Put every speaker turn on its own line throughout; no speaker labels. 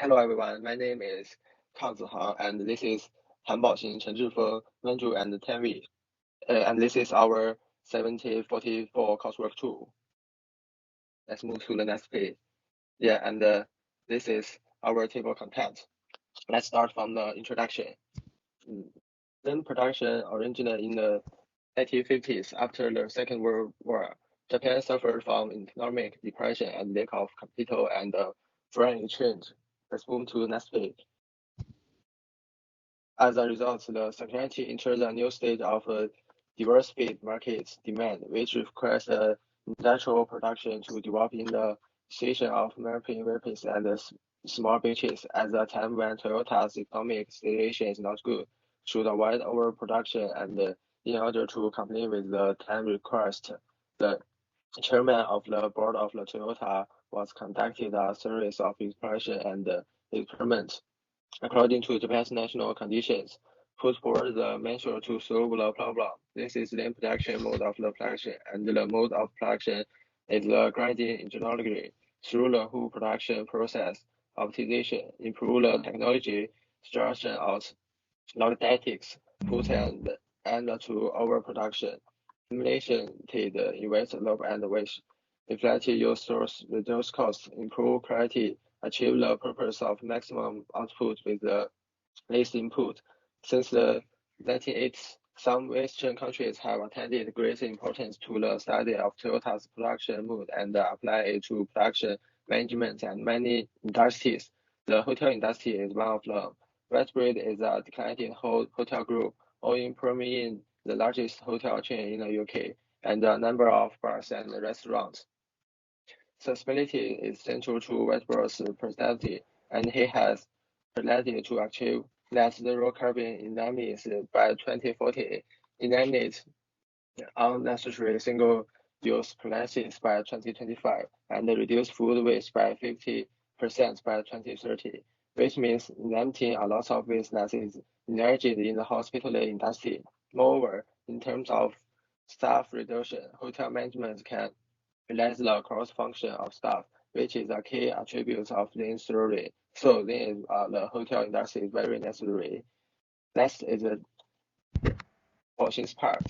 Hello everyone, my name is Kang Zihang, and this is Han Baoxing, Chen Zhifeng, Wenju, and Tianwei. And this is our 7044 coursework 2. Let's move to the next page. Yeah, and this is our table content. Let's start from the introduction. Then production originated in the 1950s after the Second World War. Japan suffered from economic depression and lack of capital and foreign exchange. Let's move to the next page. As a result, the security enters a new stage of diversified market demand, which requires industrial production to develop in the situation of American weapons and small batches at a time when Toyota's economic situation is not good, should avoid overproduction, and in order to comply with the time request, the chairman of the board of the Toyota was conducted a series of exploration and experiments according to Japan's national conditions, put forward the measure to solve the problem. This is the production mode of the production, and the mode of production is the gradient engineering through the whole production process, optimization, improve the technology, structure out logistics, put and to overproduction, elimination invest love and wish, reflected use source, reduce costs, improve quality, achieve the purpose of maximum output with the least input. Since the 1980s, some Western countries have attended great importance to the study of Toyota's production mode and apply it to production management and many industries. The hotel industry is one of them. Westbridge is a declining hotel group, owning Premier, the largest hotel chain in the UK, and a number of bars and restaurants. Sustainability is central to Westbrook's personality, and he has pledged to achieve net zero carbon emissions by 2040, eliminate unnecessary single-use plastics by 2025, and reduce food waste by 50% by 2030, which means eliminating a lot of waste energy in the hospitality industry. Moreover, in terms of staff reduction, hotel management can realize the cross-function of staff, which is a key attribute of Lean theory. So Lean the hotel industry is very necessary. Next is the Baoxing's part.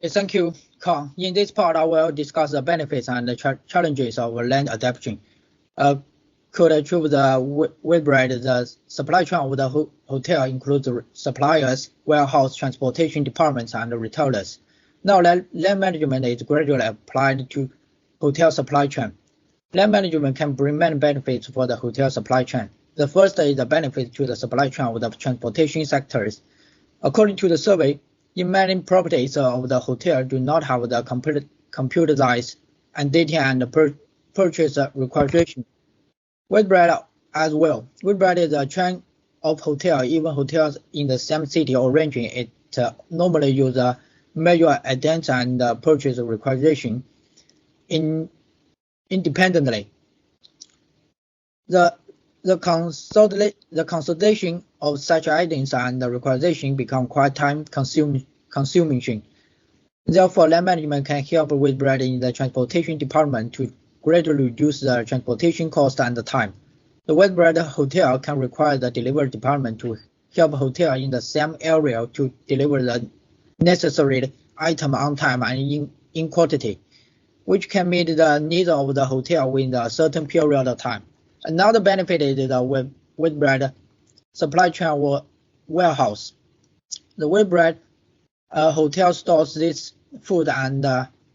Thank you, Kang. In this part, I will discuss the benefits and the challenges of land adaptation. Could achieve the Whitbread, the supply chain of the hotel includes suppliers, warehouse, transportation departments, and retailers. Now, land management is gradually applied to hotel supply chain. Land management can bring many benefits for the hotel supply chain. The first is the benefit to the supply chain of the transportation sectors. According to the survey, in many properties of the hotel do not have the computerized and data and purchase requisition. Whitbread as well. Whitbread is a chain of hotels. Even hotels in the same city or region, it normally use a manual ident and purchase requisition independently. The consolidation of such items and the requisition become quite time consuming. Therefore, land management can help Whitbread in the transportation department to greatly reduce the transportation cost and the time. The Whitbread hotel can require the delivery department to help hotel in the same area to deliver the necessary item on time and in quantity, which can meet the needs of the hotel within a certain period of time. Another benefit is the Whitbread supply chain or warehouse. The Whitbread hotel stores this food and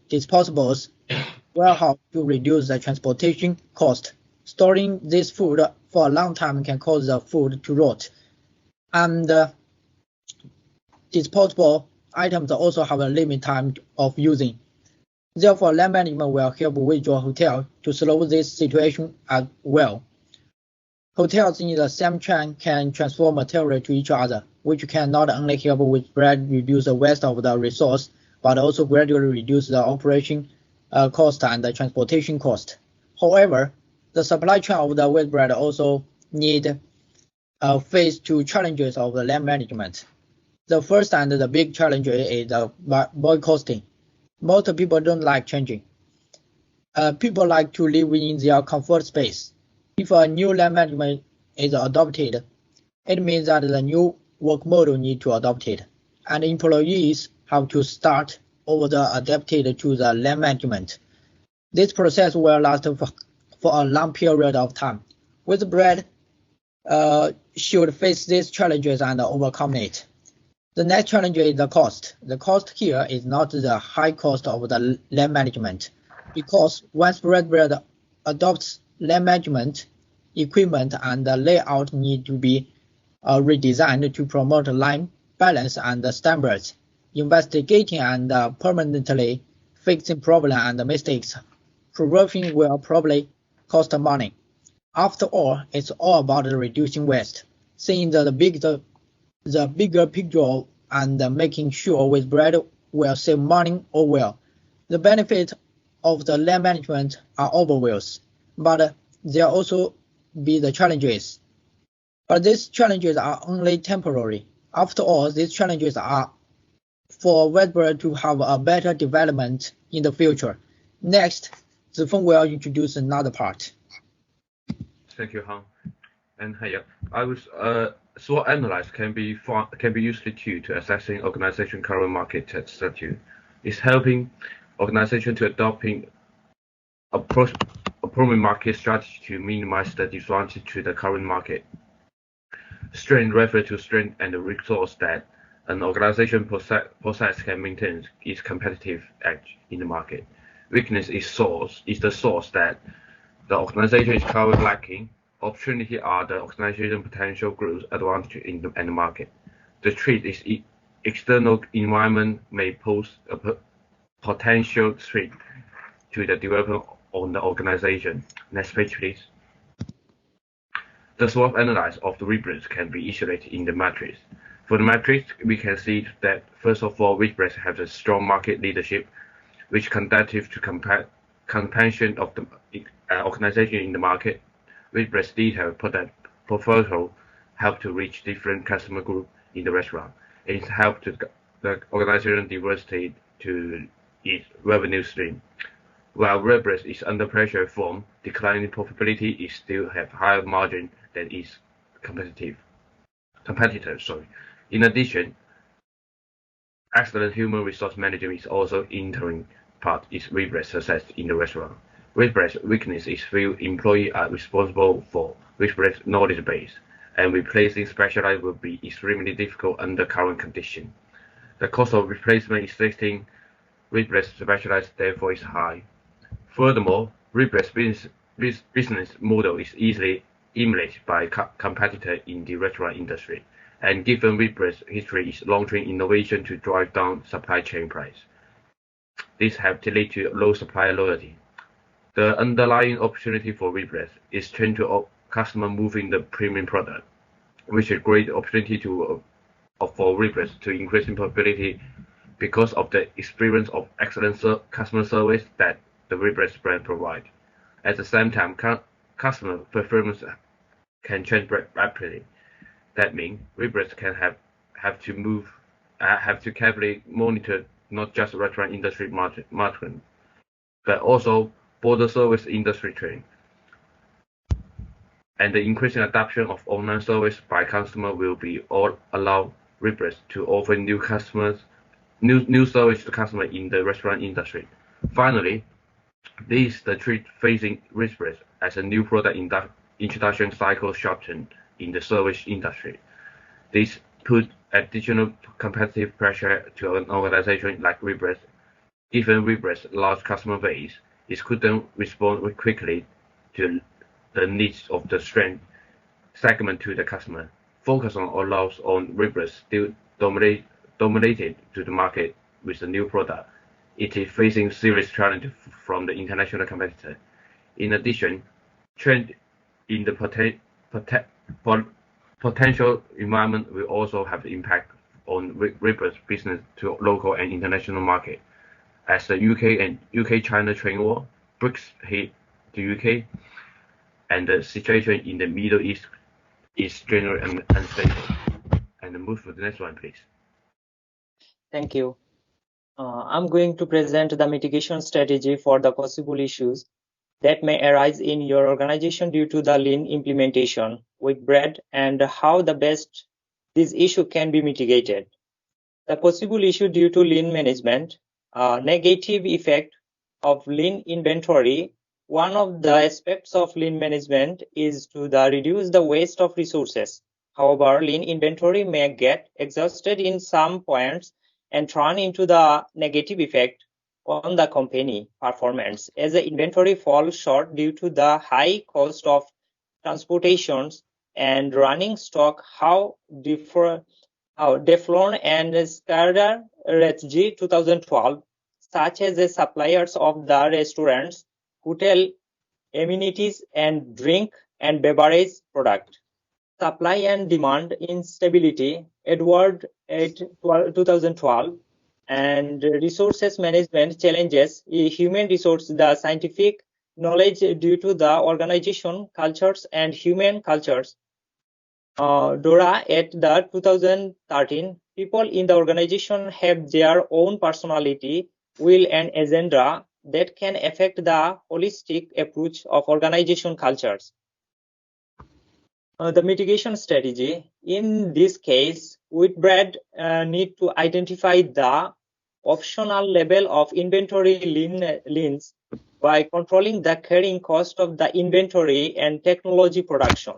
disposables warehouse to reduce the transportation cost. Storing this food for a long time can cause the food to rot, and disposable items also have a limit time of using. Therefore, land management will help Whitbread Hotel to solve this situation as well. Hotels in the same chain can transfer material to each other, which can not only help Whitbread reduce the waste of the resource, but also gradually reduce the operation cost and the transportation cost. However, the supply chain of the Whitbread also need face two challenges of the land management. The first and the big challenge is the boycotting. Most people don't like changing. People like to live in their comfort space. If a new land management is adopted, it means that the new work model needs to adopt it, and employees have to start over the adapted to the land management. This process will last for a long period of time. Withbread should face these challenges and overcome it. The next challenge is the cost. The cost here is not the high cost of the land management, because once Redbread adopts land management, equipment and the layout need to be redesigned to promote line balance and standards. Investigating and permanently fixing problems and mistakes. Prevention will probably cost money. After all, it's all about reducing waste, seeing the bigger picture and making sure Withbread will save money or well. The benefits of the land management are obvious, but there also be the challenges. But these challenges are only temporary. After all, these challenges are for Withbread to have a better development in the future. Next, Zifeng will introduce another part.
Thank you, Han. And hey, SWOT analysis can be useful too to assessing organization current market status. It's helping organization to adopting a proven market strategy to minimize the disadvantage to the current market. Strength refers to strength and the resource that an organization possess can maintain its competitive edge in the market. Weakness is the source that the organization is currently lacking. Opportunity are the organization potential growth advantage in the market. The threat is external environment may pose a potential threat to the development of the organization. Next page, please. The SWOT analysis of the Withbread can be illustrated in the matrix. For the matrix, we can see that first of all, Withbread has a strong market leadership, which conducive to competition of the organization in the market. Withbread's detailed product portfolio help to reach different customer groups in the restaurant. It helps the organization diversity to its revenue stream. While Withbread is under pressure from declining profitability, it still have higher margin than its competitors. In addition, excellent human resource management is also entering part of Withbread's success in the restaurant. Withbread's weakness is few employees are responsible for Withbread's knowledge base, and replacing specialized will be extremely difficult under current conditions. The cost of replacement existing Withbread's specialized therefore is high. Furthermore, Withbread's business model is easily emulated by competitors in the restaurant industry, and given Withbread's history is launching innovation to drive down supply chain price. This have led to low supplier loyalty. The underlying opportunity for Withbread is trend to customer moving the premium product, which is a great opportunity for Withbread to increase in profitability because of the experience of excellent customer service that the Withbread brand provide. At the same time, customer performance can change rapidly. That means Withbread can have to carefully monitor not just restaurant industry market, but also border service industry trend. And the increasing adoption of online service by customer will be all allow Withbread to offer new service to customer in the restaurant industry. Finally, this is the threat facing Withbread as a new product introduction cycle shortened in the service industry. This put additional competitive pressure to an organization like Withbread. Given Withbread's large customer base, it couldn't respond quickly to the needs of the strength segment to the customer. Focus on allows on Withbread still dominated to the market with the new product. It is facing serious challenge from the international competitor. In addition, trend in the potential environment will also have impact on Withbread's business to local and international market. As the UK-China trade war, BRICS hit the UK, and the situation in the Middle East is generally unstable. And move to the next one, please.
Thank you. I'm going to present the mitigation strategy for the possible issues that may arise in your organization due to the lean implementation with bread, and how this issue can be mitigated. The possible issue due to lean management, negative effect of lean inventory. One of the aspects of lean management is to reduce the waste of resources. However, lean inventory may get exhausted in some points and turn into the negative effect on the company performance as the inventory falls short due to the high cost of transportations and running stock. How Deflon and Skarder Retsg 2012, such as the suppliers of the restaurants, hotel amenities and drink and beverage product. Supply and demand instability, Edward at 2012, and resources management challenges, human resource, the scientific knowledge due to the organization cultures and human cultures. Dora at the 2013, people in the organization have their own personality, will and agenda that can affect the holistic approach of organization cultures. The mitigation strategy. In this case, Whitbread need to identify the optional level of inventory liens by controlling the carrying cost of the inventory and technology production.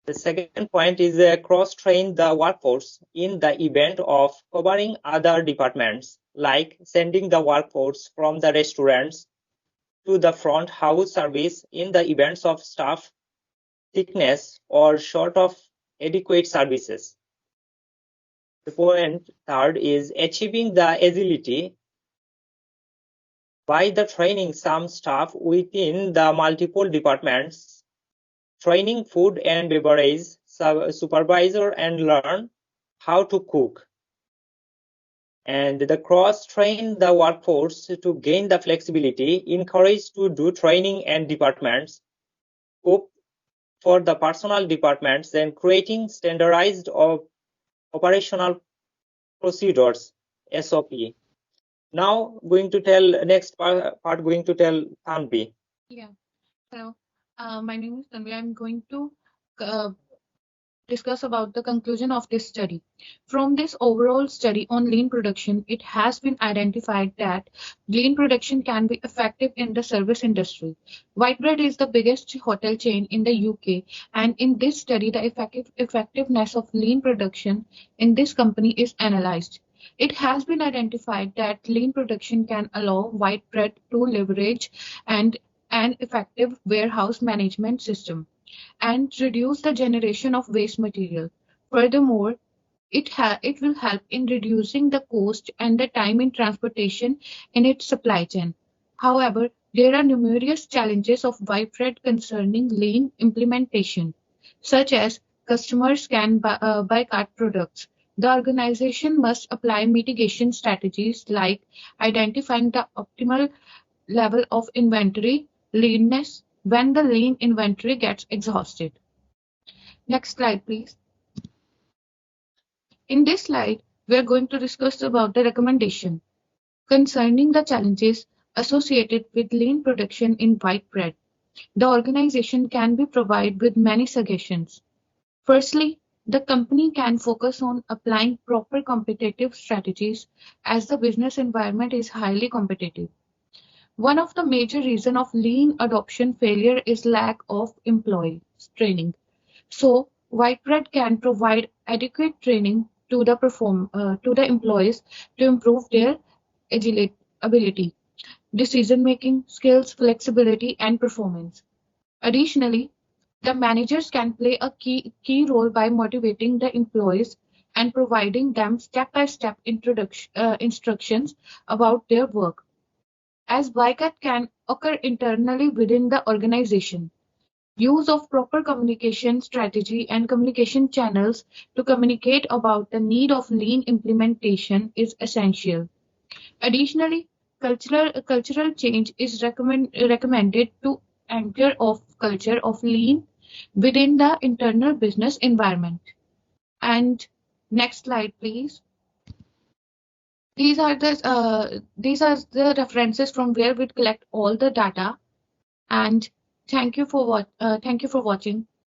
The second point is cross-train the workforce in the event of covering other departments, like sending the workforce from the restaurants to the front house service in the events of staff sickness or short of adequate services. The point third is achieving the agility by the training some staff within the multiple departments, training food and beverage supervisor and learn how to cook. And the cross-train the workforce to gain the flexibility, encourage to do training and departments, cook for the personal departments, then creating standardized of operational procedures, SOP. Now going to tell next part going to tell Tanvi.
Yeah. So my name is Tanvi. I'm going to discuss about the conclusion of this study. From this overall study on lean production, it has been identified that lean production can be effective in the service industry. Whitebread is the biggest hotel chain in the UK, and in this study, the effectiveness of lean production in this company is analyzed. It has been identified that lean production can allow Whitebread to leverage an effective warehouse management system and reduce the generation of waste material. Furthermore, it will help in reducing the cost and the time in transportation in its supply chain. However, there are numerous challenges of Whitebread concerning lean implementation, such as customers can boycott products. The organization must apply mitigation strategies like identifying the optimal level of inventory leanness when the lean inventory gets exhausted. Next slide, please. In this slide, we are going to discuss about the recommendation concerning the challenges associated with lean production in Whitebread. The organization can be provided with many suggestions. Firstly, the company can focus on applying proper competitive strategies as the business environment is highly competitive. One of the major reasons of lean adoption failure is lack of employee training. So, Whitebread can provide adequate training to the employees to improve their ability, decision-making skills, flexibility, and performance. Additionally, the managers can play a key role by motivating the employees and providing them step-by-step instructions about their work, as boycott can occur internally within the organization. Use of proper communication strategy and communication channels to communicate about the need of lean implementation is essential. Additionally, cultural change is recommended to anchor of culture of lean within the internal business environment. And next slide, please. These are the references from where we collect all the data And thank you for watching.